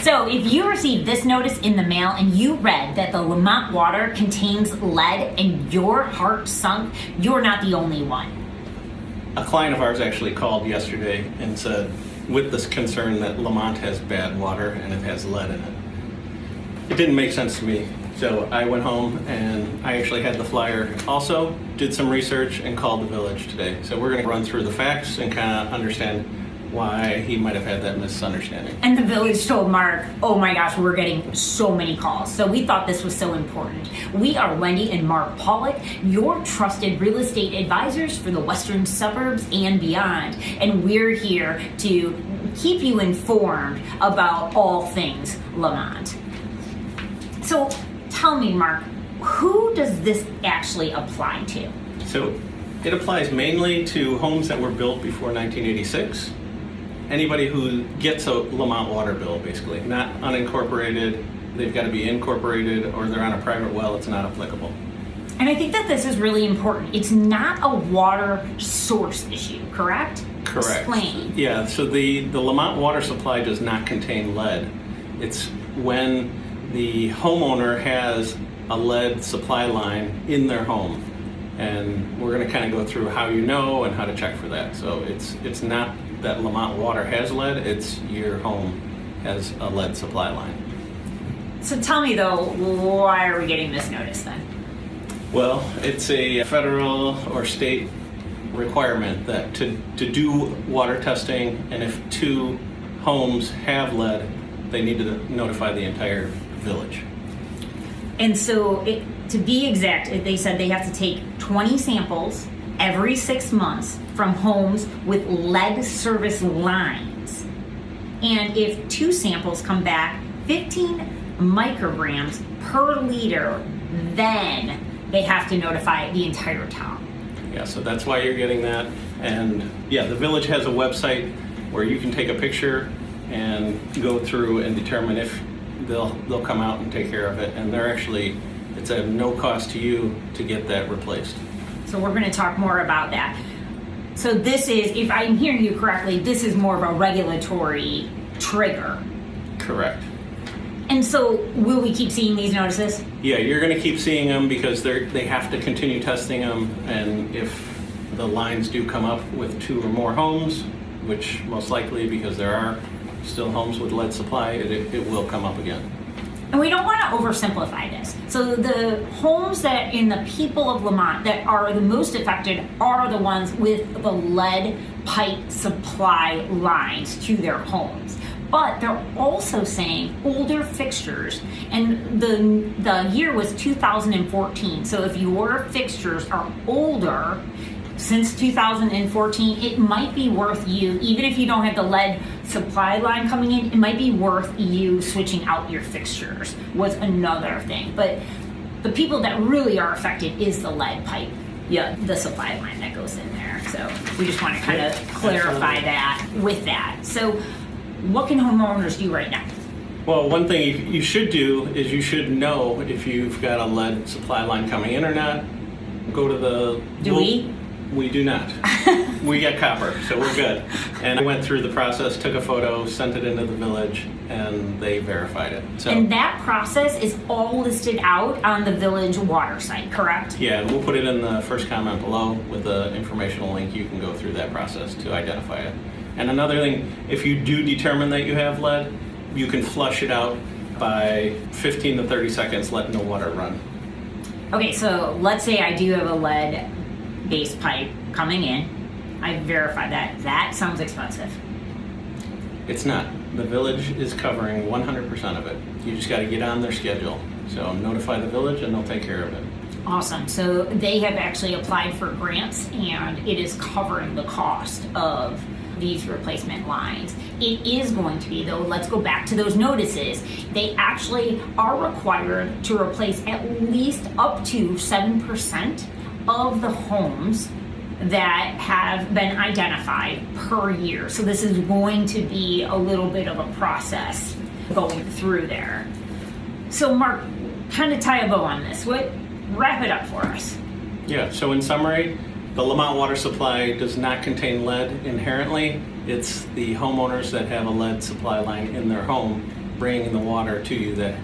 So if you received this notice in the mail and you read that the Lemont Water contains lead and your heart sunk, you're not the only one. A client of ours actually called yesterday and said, with this concern that Lemont has bad water and it has lead in it. It didn't make sense to me. So I went home and I actually had the flyer also, did some research and called the village today. So we're going to run through the facts and kind of understand why he might have had that misunderstanding. And the village told Mark, oh my gosh, we're getting so many calls. So we thought this was so important. We are Wendy and Mark Pollock, your trusted real estate advisors for the western suburbs and beyond. And we're here to keep you informed about all things Lemont. So tell me, Mark, who does this actually apply to? So it applies mainly to homes that were built before 1986. Anybody who gets a Lemont water bill, basically, not unincorporated, they've got to be incorporated, or they're on a private well, it's not applicable. And I think that this is really important. It's not a water source issue, correct? Correct. Explain. Yeah, so the Lemont water supply does not contain lead. It's when the homeowner has a lead supply line in their home. And we're going to kind of go through how you know and how to check for that. So it's not that Lemont Water has lead, it's your home has a lead supply line. So tell me though, why are we getting this notice then? Well, it's a federal or state requirement that to do water testing, and if 2 homes have lead, they need to notify the entire village. And so to be exact, they said they have to take 20 samples every 6 months from homes with lead service lines. And if 2 samples come back 15 micrograms per liter, then they have to notify the entire town. Yeah, so that's why you're getting that. And yeah, the village has a website where you can take a picture and go through and determine if they'll come out and take care of it. And it's at no cost to you to get that replaced. So we're going to talk more about that. So this is, if I'm hearing you correctly, this is more of a regulatory trigger. Correct. And so will we keep seeing these notices? Yeah, you're going to keep seeing them because they have to continue testing them. And if the lines do come up with 2 or more homes, which most likely because there are still homes with lead supply, it will come up again. And we don't want to oversimplify this. So the homes and the people of Lemont that are the most affected are the ones with the lead pipe supply lines to their homes. But they're also saying older fixtures, and the year was 2014. So if your fixtures are older since 2014, it might be worth you, even if you don't have the lead supply line coming in, it might be worth you switching out your fixtures, was another thing. But the people that really are affected is the lead pipe, the supply line that goes in there. So we just want to kind of clarify that with that. So what can homeowners do right now? Well, one thing you should do is you should know if you've got a lead supply line coming in or not. Go to the... Do we? We do not. We get copper, so we're good. And I went through the process, took a photo, sent it into the village, and they verified it. So, and that process is all listed out on the village water site, correct? Yeah, and we'll put it in the first comment below with the informational link. You can go through that process to identify it. And another thing, if you do determine that you have lead, you can flush it out by 15 to 30 seconds, letting the water run. Okay, so let's say I do have a lead base pipe coming in. I verify that. That sounds expensive. It's not. The village is covering 100% of it. You just got to get on their schedule. So notify the village and they'll take care of it. Awesome. So they have actually applied for grants and it is covering the cost of these replacement lines. It is going to be, though, let's go back to those notices. They actually are required to replace at least up to 7% of the homes that have been identified per year. So this is going to be a little bit of a process going through there. So Mark, kind of tie a bow on this. Wrap it up for us. Yeah, so in summary, the Lemont water supply does not contain lead inherently. It's the homeowners that have a lead supply line in their home bringing the water to you that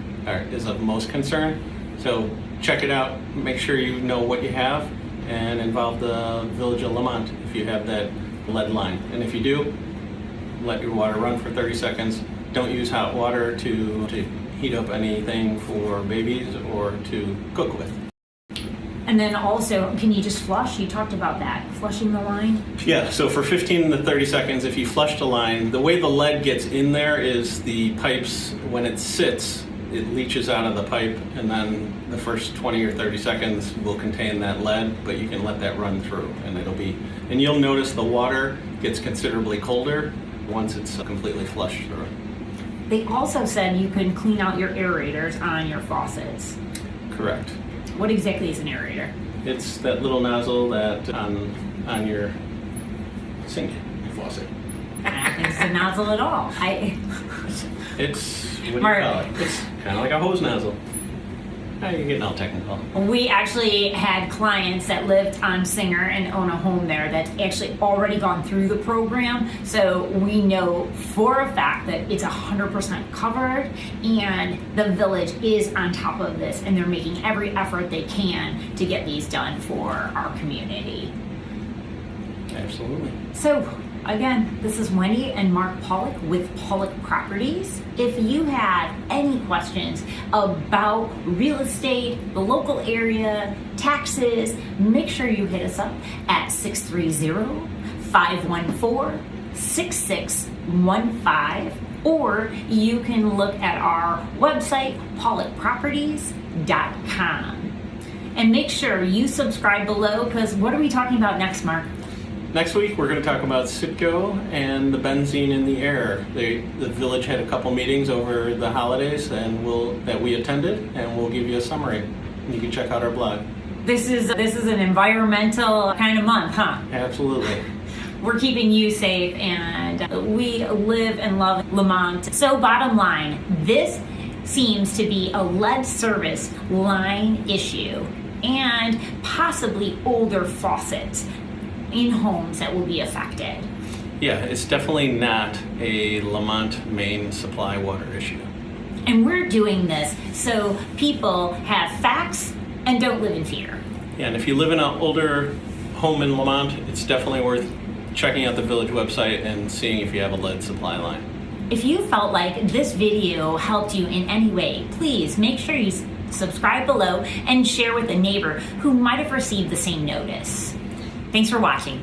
is of most concern. So check it out, make sure you know what you have, and involve the Village of Lemont if you have that lead line. And if you do, let your water run for 30 seconds. Don't use hot water to heat up anything for babies or to cook with. And then also, can you just flush? You talked about that, flushing the line. Yeah, so for 15 to 30 seconds, if you flush the line, the way the lead gets in there is the pipes, when it sits, it leaches out of the pipe, and then the first 20 or 30 seconds will contain that lead, but you can let that run through, and you'll notice the water gets considerably colder once it's completely flushed through. They also said you can clean out your aerators on your faucets. Correct. What exactly is an aerator? It's that little nozzle that on your sink faucet. I don't think it's a nozzle at all. It's, what do you Mark. call it? It's kind of like a hose nozzle. Now you're getting all technical. We actually had clients that lived on Singer and own a home there that's actually already gone through the program. So we know for a fact that it's 100% covered, and the village is on top of this, and they're making every effort they can to get these done for our community. Absolutely. So again, this is Wendy and Mark Pollock with Pollock Properties. If you have any questions about real estate, the local area, taxes, make sure you hit us up at 630-514-6615, or you can look at our website, pollockproperties.com. And make sure you subscribe below, because what are we talking about next, Mark? Next week, we're going to talk about Citgo and the benzene in the air. The village had a couple meetings over the holidays that we attended, and we'll give you a summary. You can check out our blog. This is an environmental kind of month, huh? Absolutely. We're keeping you safe, and we live and love Lemont. So bottom line, this seems to be a lead service line issue and possibly older faucets in homes that will be affected. Yeah, it's definitely not a Lemont main supply water issue. And we're doing this so people have facts and don't live in fear. Yeah, and if you live in an older home in Lemont, it's definitely worth checking out the village website and seeing if you have a lead supply line. If you felt like this video helped you in any way, please make sure you subscribe below and share with a neighbor who might have received the same notice. Thanks for watching.